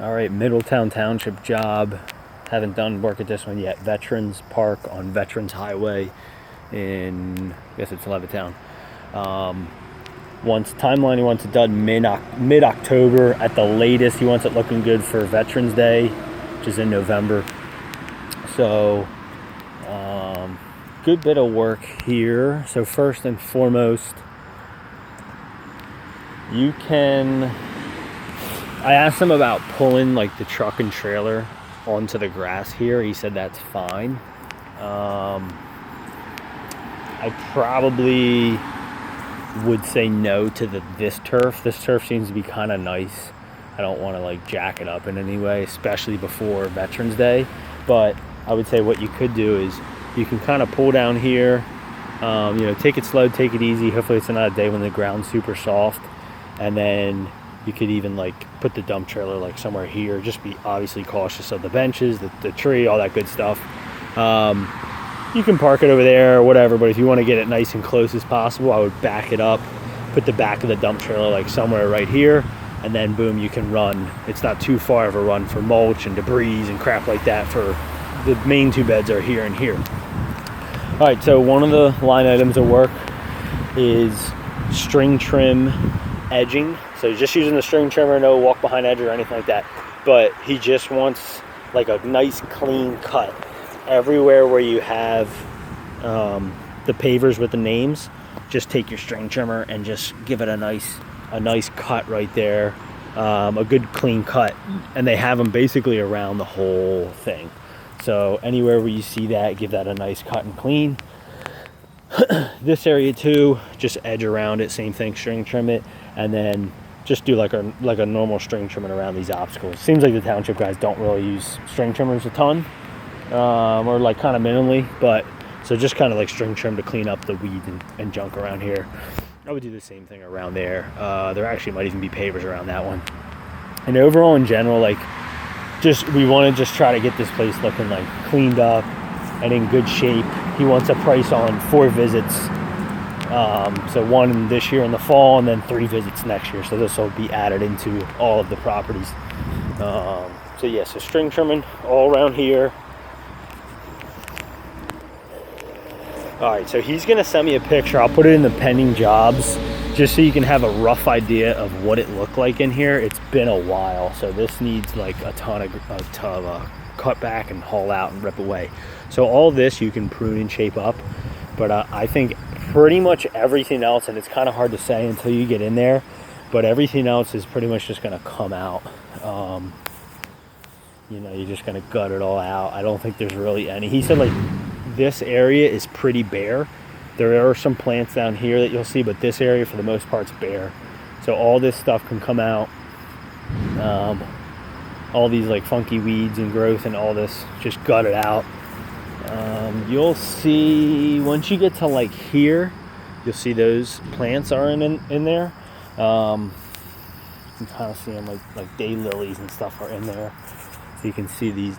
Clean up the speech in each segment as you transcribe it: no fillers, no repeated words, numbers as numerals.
All right, Middletown Township job. Haven't done work at this one yet. Veterans Park on Veterans Highway in, I guess it's Levittown. Once timeline, he wants it done mid-October at the latest. He wants it looking good for Veterans Day, which is in November. So, good bit of work here. So first and foremost, I asked him about pulling like the truck and trailer onto the grass here. He said that's fine. I probably would say no to this turf. This turf seems to be kind of nice. I don't want to like jack it up in any way, especially before Veterans Day. But I would say what you could do is you can kind of pull down here, take it slow, take it easy. Hopefully it's not a day when the ground's super soft. And then you could even like put the dump trailer like somewhere here. Just be obviously cautious of the benches, the tree, all that good stuff. You can park it over there or whatever, but if you want to get it nice and close as possible, I would back it up, put the back of the dump trailer like somewhere right here, and then boom, you can run. It's not too far of a run for mulch and debris and crap like that. For the main two beds are here and here. All right, so one of the line items of work is string trim edging. So just using the string trimmer, no walk behind edge or anything like that, but he just wants like a nice clean cut everywhere where you have the pavers with the names. Just take your string trimmer and just give it a nice cut right there, a good clean cut, and they have them basically around the whole thing. So anywhere where you see that, give that a nice cut and clean. This area too, just edge around it, same thing, string trim it, and then just do like a normal string trimming around these obstacles. Seems like the township guys don't really use string trimmers a ton, or like kind of minimally, but so just kind of like string trim to clean up the weed and junk around here. I would do the same thing around there. There actually might even be pavers around that one. And overall in general, like we want to just try to get this place looking like cleaned up and in good shape. He wants a price on 4 visits. So 1 this year in the fall and then 3 visits next year. So this will be added into all of the properties. So string trimming all around here. All right, so he's gonna send me a picture. I'll put it in the pending jobs just so you can have a rough idea of what it looked like in here. It's been a while, so this needs like a ton of cut back and haul out and rip away. So all this you can prune and shape up, but I think pretty much everything else, and it's kind of hard to say until you get in there, but everything else is pretty much just gonna come out. You're just gonna gut it all out. I don't think there's really any. He said like this area is pretty bare. There are some plants down here that you'll see, but this area for the most part is bare. So all this stuff can come out. All these like funky weeds and growth and all this, just gut it out. You'll see once you get to like here, you'll see those plants are in there. You can kind of see them like daylilies and stuff are in there. So you can see these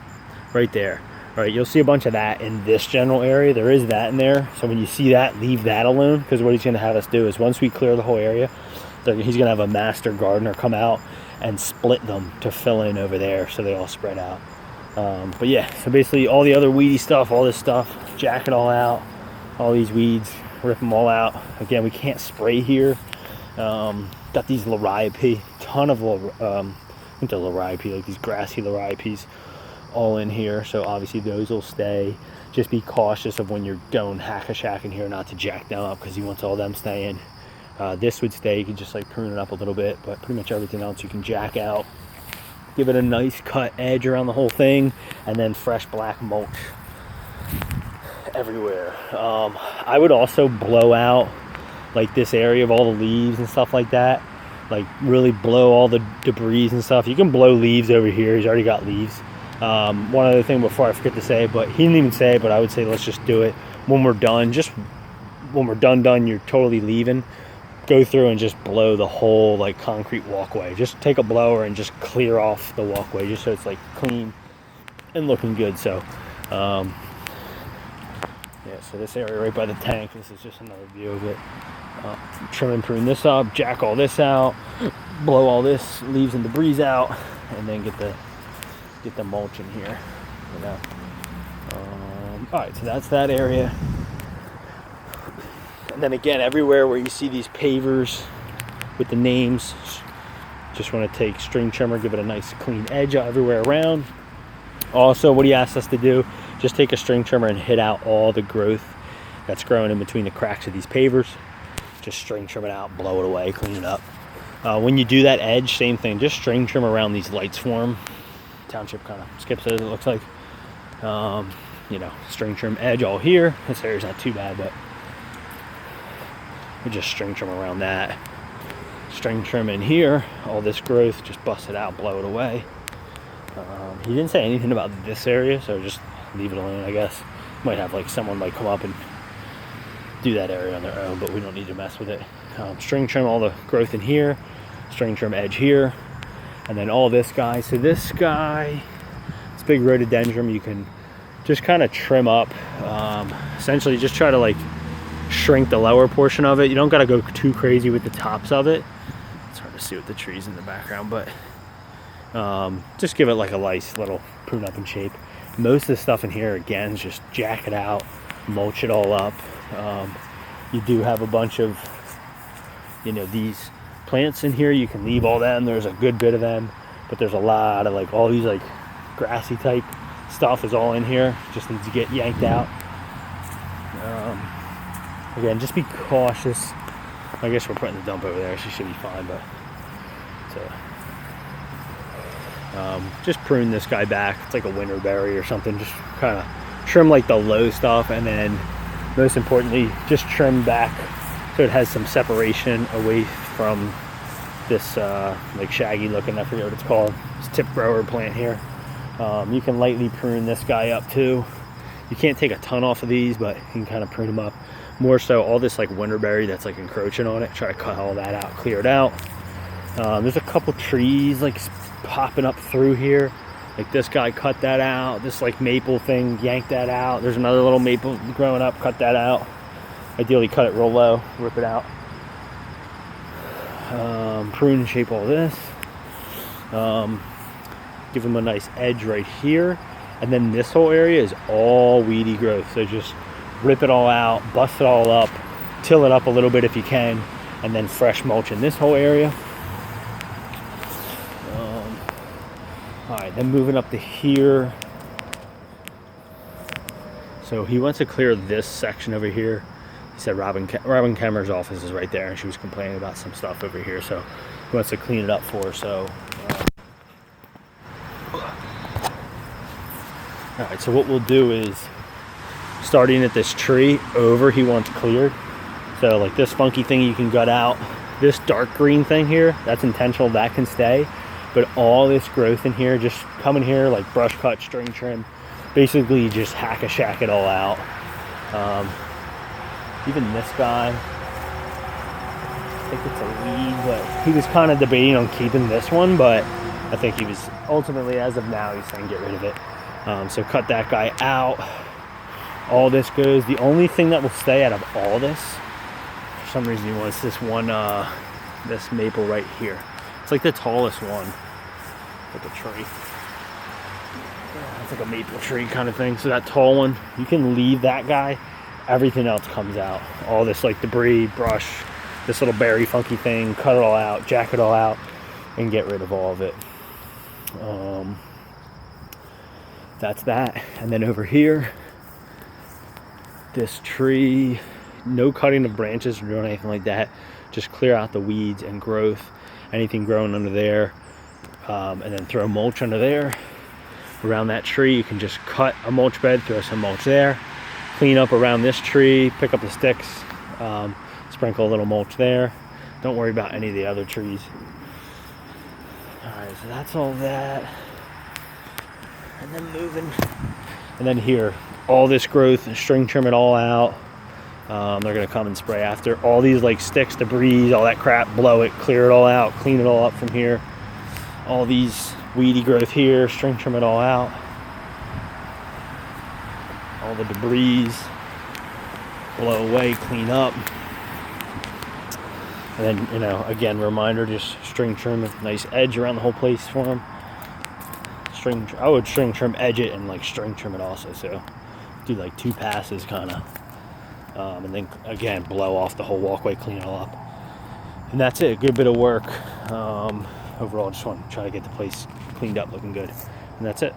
right there. All right, you'll see a bunch of that in this general area. There is that in there. So when you see that, leave that alone, because what he's going to have us do is once we clear the whole area, he's going to have a master gardener come out and split them to fill in over there so they all spread out. But yeah, so basically all the other weedy stuff, all this stuff, jack it all out, all these weeds, rip them all out. Again, we can't spray here. Got these liriope, ton of liriope, like these grassy liriopes all in here. So obviously those will stay. Just be cautious of when you're going hack-a-shack in here not to jack them up, because he wants all them staying. This would stay. You can just like prune it up a little bit, but pretty much everything else you can jack out. Give it a nice cut edge around the whole thing, and then fresh black mulch everywhere. I would also blow out like this area of all the leaves and stuff like that. Like really blow all the debris and stuff. You can blow leaves over here. He's already got leaves. One other thing before I forget to say, but he didn't even say it, but I would say let's just do it when we're done. Just when we're done, you're totally leaving. Go through and just blow the whole like concrete walkway. Just take a blower and just clear off the walkway, just so it's like clean and looking good. So so this area right by the tank, this is just another view of it. Trim and prune this up, jack all this out, blow all this leaves and debris out, and then get the mulch in here, you know. All right, so that's that area. And then again, everywhere where you see these pavers with the names, just want to take string trimmer, give it a nice clean edge everywhere around. Also, what he asked us to do, just take a string trimmer and hit out all the growth that's growing in between the cracks of these pavers. Just string trim it out, blow it away, clean it up. When you do that edge, same thing, just string trim around these lights form. Township kind of skips it, it looks like. You know, string trim edge all here. This area's not too bad, but we just string trim around that. String trim in here, all this growth, just bust it out, blow it away. He didn't say anything about this area, so just leave it alone, I guess. Might have like someone might come up and do that area on their own, but we don't need to mess with it. String trim all the growth in here, string trim edge here, and then all this guy. So this guy, this big rhododendron, you can just kind of trim up. Essentially just try to like shrink the lower portion of it. You don't got to go too crazy with the tops of it. It's hard to see with the trees in the background, but just give it like a nice little prune up in shape. Most of the stuff in here, again, is just jack it out, mulch it all up. You do have a bunch of, you know, these plants in here. You can leave all them. There's a good bit of them, but there's a lot of like all these like grassy type stuff is all in here. Just needs to get yanked out. Again, just be cautious. I guess we're putting the dump over there. She should be fine, but just prune this guy back. It's like a winterberry or something. Just kind of trim like the low stuff, and then most importantly, just trim back so it has some separation away from this like shaggy looking, I forget what it's called, this tip grower plant here. You can lightly prune this guy up too. You can't take a ton off of these, but you can kind of prune them up. More so all this like winterberry that's like encroaching on it, try to cut all that out, clear it out. There's a couple trees like popping up through here. Like this guy, cut that out. This like maple thing, yank that out. There's another little maple growing up, cut that out. Ideally cut it real low, rip it out. Prune and shape all this. Give them a nice edge right here. And then this whole area is all weedy growth. So just rip it all out, bust it all up, till it up a little bit if you can, and then fresh mulch in this whole area. All right, then moving up to here. So he wants to clear this section over here. He said Robin Kemmer's office is right there, and she was complaining about some stuff over here. So he wants to clean it up for her. So, all right. So what we'll do is, starting at this tree over, he wants cleared. So like this funky thing you can gut out. This dark green thing here, that's intentional. That can stay. But all this growth in here, just come in here like brush cut, string trim, basically just hack-a-shack it all out. Even this guy, I think it's a weed, but he was kind of debating on keeping this one, but I think he was ultimately, as of now, he's saying get rid of it. So cut that guy out. All this goes. The only thing that will stay out of all this, for some reason he wants this one, this maple right here. It's like the tallest one, like a tree. It's like a maple tree kind of thing. So that tall one, you can leave that guy. Everything else comes out. All this like debris, brush, this little berry funky thing, cut it all out, jack it all out, and get rid of all of it. That's that. And then over here, this tree, no cutting of branches or doing anything like that. Just clear out the weeds and growth, anything growing under there, and then throw mulch under there. Around that tree, you can just cut a mulch bed, throw some mulch there, clean up around this tree, pick up the sticks, sprinkle a little mulch there. Don't worry about any of the other trees. All right, so that's all that. And then moving, and then here, all this growth, and string trim it all out. They're gonna come and spray after. All these like sticks, debris, all that crap, blow it, clear it all out, clean it all up from here. All these weedy growth here, string trim it all out. All the debris, blow away, clean up. And then, you know, again, reminder, just string trim a nice edge around the whole place for them. I would string trim, edge it, and like string trim it also. So do like 2 passes kind of. And then again, blow off the whole walkway, clean it all up. And that's it, a good bit of work. Overall, just want to try to get the place cleaned up, looking good. And that's it.